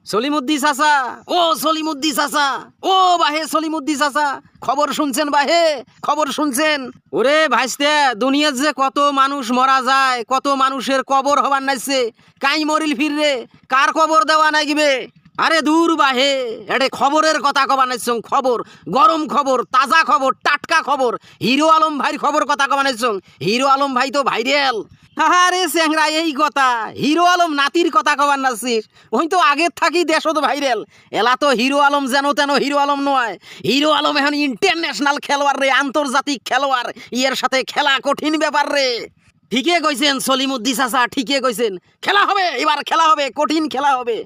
সলিমুদ্দি চাচা, ও সলিমুদ্দি চাচা, ও বাহে সলিমুদ্দি চাচা, খবর শুনছেন বাহে? খবর শুনছেন? ওরে ভাইস্তে, দুনিয়ার যে কত মানুষ মরা যায়, কত মানুষের কবর হবার নাইছে, কাই মরিল ফিররে, কার কবর দেওয়া নাগিবে? আরে দূর বাহে, এডে খবরের কথা কবা নাইছ, খবর, গরম খবর, তাজা খবর, টাটকা খবর, হিরো আলম ভাইয়ের খবর কথা কবা নাইছ। হিরো আলম ভাই তো ভাইরাল। আরে স্যাংরা, এই কথা, হিরো আলম নাতির কথা কবার নাছিস? ওই তো আগের থাকি দেশত ভাইরাল। এলা তো হিরো আলম যেন তেন হিরো আলম নয়, হিরো আলম এখন ইন্টারন্যাশনাল খেলোয়াড় রে, আন্তর্জাতিক খেলোয়াড়। ইয়ের সাথে খেলা কঠিন ব্যাপার রে। ঠিকই কইছেন সলিমুদ্দি চাচা, ঠিকই কইছেন। খেলা হবে, এবার খেলা হবে, কঠিন খেলা হবে।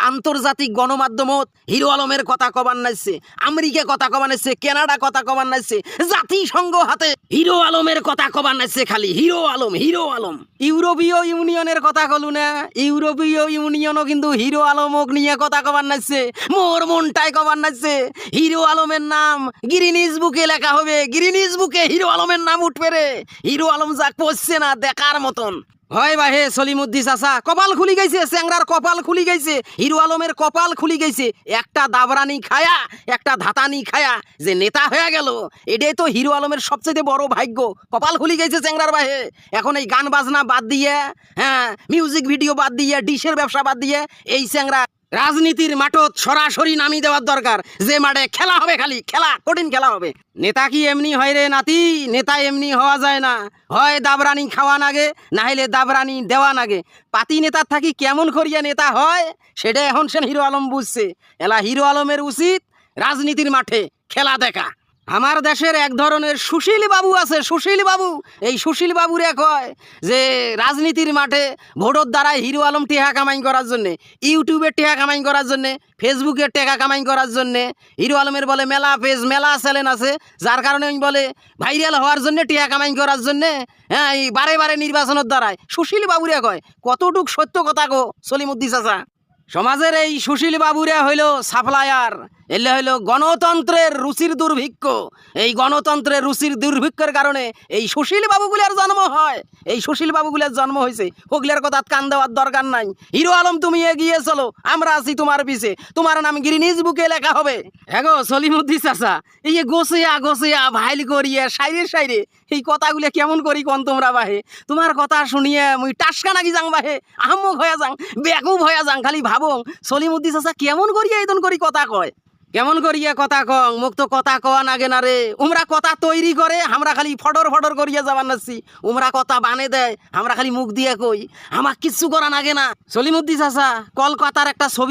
আন্তর্জাতিক গণমাধ্যমত হিরো আলমের কথা কবার নাইছে, আমেরিকা কথা কবার নাইছে, কানাডা কথা কবার নাইছে, জাতিসংঘ হাতে হিরো আলমের কথা কবার নাইছে, খালি হিরো আলম, হিরো আলম। ইউরোপীয় ইউনিয়নের কথা কলু না, ইউরোপীয় ইউনিয়নও কিন্তু হিরো আলমক নিয়ে কথা কবার নাইছে, মোর মনটাই কবার নাইছে। হিরো আলমের নাম গিনিস বুকে লেখা হবে, গিনিস বুকে হিরো আলমের নাম উঠবে রে। হিরো আলম যা করছে না, দেখার মতন। হয় বাহে সলিমুদ্দি চাচা, কপাল খুলি গেছে, স্যাংরার কপাল খুলি গেছে, হিরো আলমের কপাল খুলি গেছে। একটা দাবরানি খায়া, একটা ধাতানি খায়া যে নেতা হয়ে গেল, এটাই তো হিরো আলমের সবচেয়ে বড় ভাগ্য। কপাল খুলি গেছে স্যাংরার বাহে। এখন এই গান বাজনা বাদ দিয়ে, হ্যাঁ, মিউজিক ভিডিও বাদ দিয়ে, ডিশের ব্যবসা বাদ দিয়ে, এই স্যাংরা রাজনীতির মাঠত সরাসরি নামি দেওয়ার দরকার। যে মাঠে খেলা হবে, খালি খেলা, কঠিন খেলা হবে। নেতা কি এমনি হয় রে নাতি? নেতা এমনি হওয়া যায় না। হয় দাবরানি খাওয়া নাগে, না হলে দাবরানি দেওয়া নাগে। পাতি নেতার থাকি কেমন করিয়া নেতা হয়, সেটা এখন সে হিরো আলম বুঝছে। এলা হিরো আলমের উচিত রাজনীতির মাঠে খেলা দেখা। আমার দেশের এক ধরনের সুশীল বাবু আছে, সুশীল বাবু। এই সুশীল বাবুরে কয় যে রাজনীতির মাঠে ভোটের দ্বারাই হিরো আলম টেকা কামাই করার জন্যে, ইউটিউবের টেকা কামাই করার জন্যে, ফেসবুকের টেকা কামাই করার জন্যে। হিরো আলমের বলে মেলা পেজ, মেলা চ্যানেল আছে, যার কারণে আমি বলে ভাইরাল হওয়ার জন্যে, টেকা কামাই করার জন্যে, হ্যাঁ, এই বারে বারে নির্বাচনের দ্বারাই। সুশীল বাবুরে কয়, কতটুক সত্য কথা গো সলিমুদ্দি চাচা? সমাজের এই সুশীল বাবুরা হইল সাপ্লায়ার, এলে হইল গণতন্ত্রের রুচির দুর্ভিক্ষ। এই গণতন্ত্রের রুচির দুর্ভিক্ষের কারণে এই সুশীল বাবুগুলার জন্ম হয়। এই সুশীল বাবুগুলার জন্ম হয়েছে, ওগুলার কথা কান দেওয়ার দরকার নাই। হিরো আলম তুমি এগিয়ে চলো, আমরা আছি তোমার পিছে, তোমার নাম গিনিস বুকে লেখা হবে। হ্যাঁ গো সলিমুদ্দি চাচা, এই যে গোসিয়া গোসিয়া ভাইল করিয়া সাইরে সাইরে এই কথাগুলো কেমন করি কন তোমরা বাহে? তোমার কথা শুনিয়ে মুই টাসকা নাকি যাং বাহে, আহম্মক হয়ে যাং, বেকুব হয়ে যাং। খালি ভাবং সলিমুদ্দি চাচা কেমন করিয়া এইদন করি কথা কয়, কেমন করিয়া কথা কং। মুখ তো কথা কওয়া নাগে না রে। উমরা কথা তৈরি করে, আমরা খালি ফটর ফটর করিয়া যাবার নাচ্ছি। উমরা কথা বানে দেয়, আমরা খালি মুখ দিয়ে কই। আমার কিচ্ছু করা নাগে না। সলিমুদ্দি চাচা, কলকাতার একটা ছবি